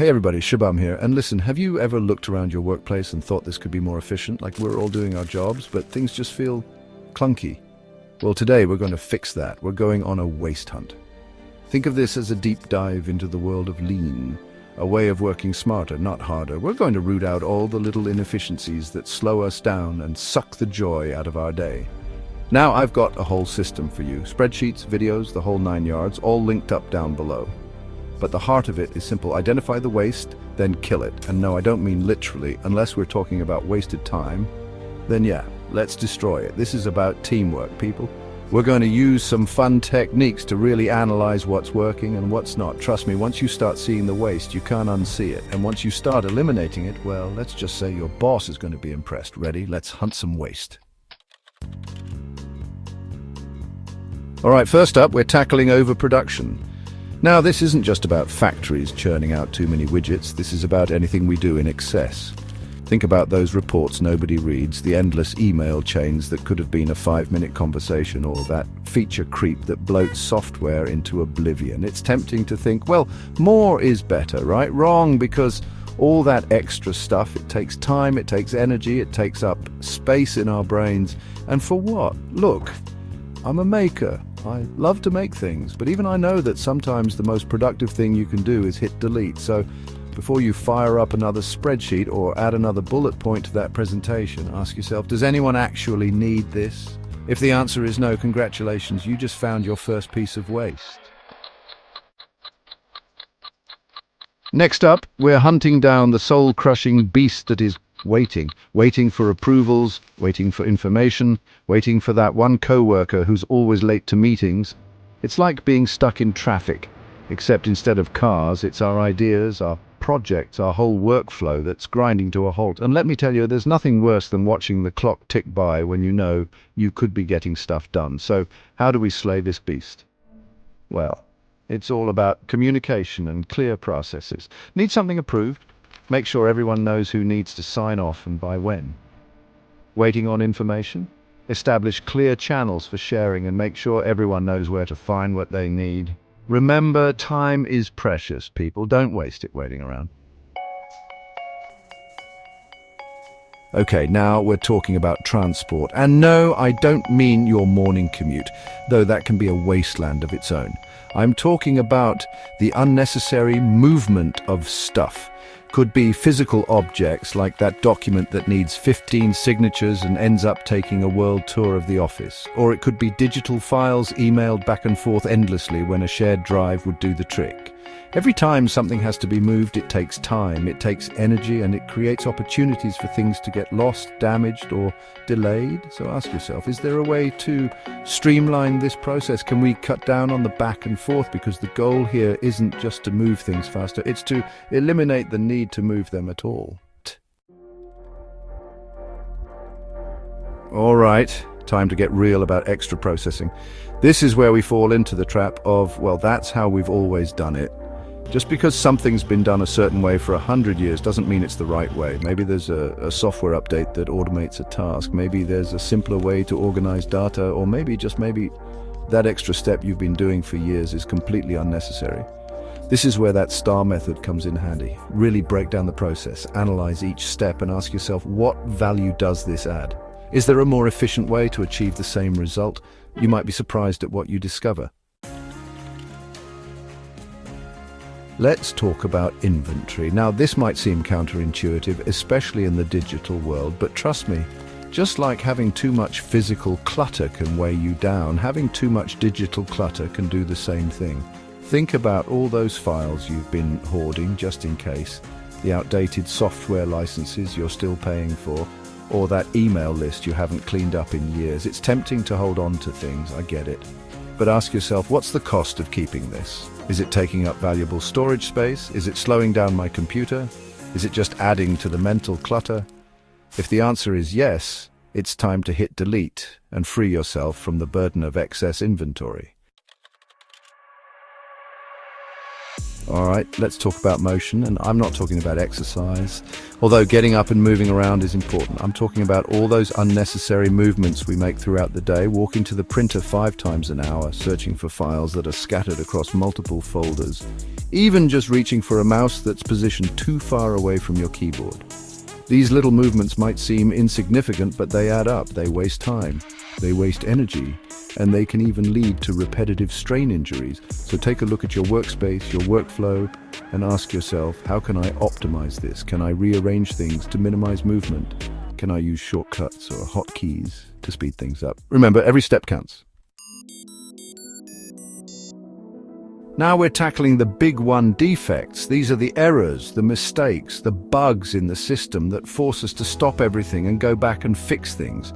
Hey everybody, Shubham here. And listen, have you ever looked around your workplace and thought this could be more efficient? Like we're all doing our jobs, but things just feel clunky. Well, today we're going to fix that. We're going on a waste hunt. Think of this as a deep dive into the world of lean, a way of working smarter, not harder. We're going to root out all the little inefficiencies that slow us down and suck the joy out of our day. Now I've got a whole system for you. Spreadsheets, videos, the whole 9 yards, all linked up down below. But the heart of it is simple. Identify the waste, then kill it. And no, I don't mean literally. Unless we're talking about wasted time, then yeah, let's destroy it. This is about teamwork, people. We're going to use some fun techniques to really analyze what's working and what's not. Trust me, once you start seeing the waste, you can't unsee it. And once you start eliminating it, well, let's just say your boss is going to be impressed. Ready? Let's hunt some waste. All right, first up, we're tackling overproduction. Now, this isn't just about factories churning out too many widgets. This is about anything we do in excess. Think about those reports nobody reads, the endless email chains that could have been a 5-minute conversation, or that feature creep that bloats software into oblivion. It's tempting to think, well, more is better, right? Wrong, because all that extra stuff, it takes time, it takes energy, it takes up space in our brains. And for what? Look, I'm a maker. I love to make things, but even I know that sometimes the most productive thing you can do is hit delete. So before you fire up another spreadsheet or add another bullet point to that presentation, ask yourself, does anyone actually need this? If the answer is no, congratulations, you just found your first piece of waste. Next up, we're hunting down the soul-crushing beast that is waiting for approvals, waiting for information, waiting for that one coworker who's always late to meetings. It's like being stuck in traffic, except instead of cars, it's our ideas, our projects, our whole workflow that's grinding to a halt. And let me tell you, there's nothing worse than watching the clock tick by when you know you could be getting stuff done. So how do we slay this beast? Well, it's all about communication and clear processes. Need something approved? Make sure everyone knows who needs to sign off and by when. Waiting on information? Establish clear channels for sharing and make sure everyone knows where to find what they need. Remember, time is precious, people. Don't waste it waiting around. Okay, now we're talking about transport. And no, I don't mean your morning commute, though that can be a wasteland of its own. I'm talking about the unnecessary movement of stuff. Could be physical objects like that document that needs 15 signatures and ends up taking a world tour of the office. Or it could be digital files emailed back and forth endlessly when a shared drive would do the trick. Every time something has to be moved, it takes time, it takes energy, and it creates opportunities for things to get lost, damaged, or delayed. So ask yourself, is there a way to streamline this process? Can we cut down on the back and forth? Because the goal here isn't just to move things faster, it's to eliminate the need to move them at all. All right, time to get real about extra processing. This is where we fall into the trap of, well, that's how we've always done it. Just because something's been done a certain way for 100 years doesn't mean it's the right way. Maybe there's a software update that automates a task. Maybe there's a simpler way to organize data, or maybe that extra step you've been doing for years is completely unnecessary. This is where that STAR method comes in handy. Really break down the process, analyze each step, and ask yourself, what value does this add? Is there a more efficient way to achieve the same result? You might be surprised at what you discover. Let's talk about inventory. Now, this might seem counterintuitive, especially in the digital world, but trust me, just like having too much physical clutter can weigh you down, having too much digital clutter can do the same thing. Think about all those files you've been hoarding just in case, the outdated software licenses you're still paying for, or that email list you haven't cleaned up in years. It's tempting to hold on to things, I get it. But ask yourself, what's the cost of keeping this? Is it taking up valuable storage space? Is it slowing down my computer? Is it just adding to the mental clutter? If the answer is yes, it's time to hit delete and free yourself from the burden of excess inventory. All right, let's talk about motion, and I'm not talking about exercise, although getting up and moving around is important. I'm talking about all those unnecessary movements we make throughout the day, walking to the printer 5 times an hour, searching for files that are scattered across multiple folders, even just reaching for a mouse that's positioned too far away from your keyboard. These little movements might seem insignificant, but they add up. They waste time, they waste energy, and they can even lead to repetitive strain injuries. So take a look at your workspace, your workflow, and ask yourself, how can I optimize this? Can I rearrange things to minimize movement? Can I use shortcuts or hotkeys to speed things up? Remember, every step counts. Now we're tackling the big one, defects. These are the errors, the mistakes, the bugs in the system that force us to stop everything and go back and fix things.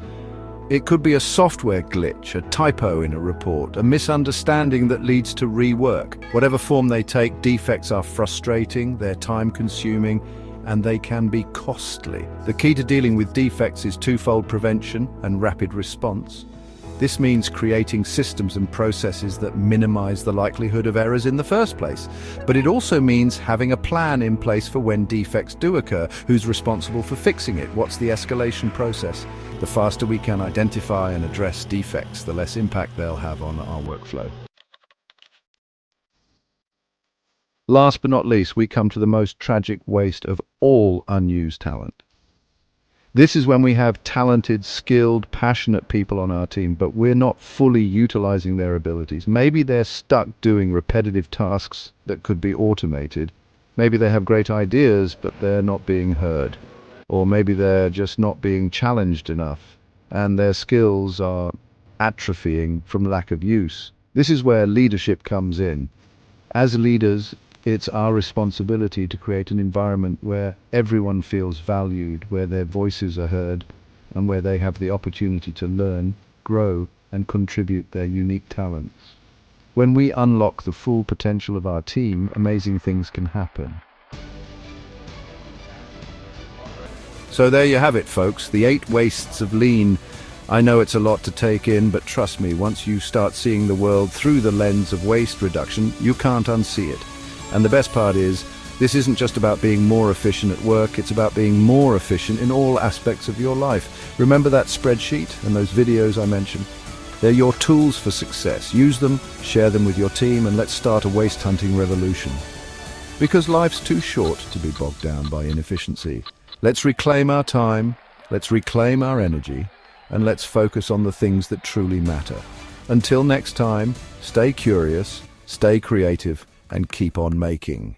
It could be a software glitch, a typo in a report, a misunderstanding that leads to rework. Whatever form they take, defects are frustrating, they're time-consuming, and they can be costly. The key to dealing with defects is twofold: prevention and rapid response. This means creating systems and processes that minimize the likelihood of errors in the first place. But it also means having a plan in place for when defects do occur. Who's responsible for fixing it? What's the escalation process? The faster we can identify and address defects, the less impact they'll have on our workflow. Last but not least, we come to the most tragic waste of all unused talent. This is when we have talented, skilled, passionate people on our team, but we're not fully utilizing their abilities. Maybe they're stuck doing repetitive tasks that could be automated. Maybe they have great ideas, but they're not being heard. Or maybe they're just not being challenged enough, and their skills are atrophying from lack of use. This is where leadership comes in. As leaders, it's our responsibility to create an environment where everyone feels valued, where their voices are heard, and where they have the opportunity to learn, grow, and contribute their unique talents. When we unlock the full potential of our team, amazing things can happen. So there you have it, folks, the 8 wastes of lean. I know it's a lot to take in, but trust me, once you start seeing the world through the lens of waste reduction, you can't unsee it. And the best part is, this isn't just about being more efficient at work, it's about being more efficient in all aspects of your life. Remember that spreadsheet and those videos I mentioned? They're your tools for success. Use them, share them with your team, and let's start a waste hunting revolution. Because life's too short to be bogged down by inefficiency. Let's reclaim our time, let's reclaim our energy, and let's focus on the things that truly matter. Until next time, stay curious, stay creative, and keep on making.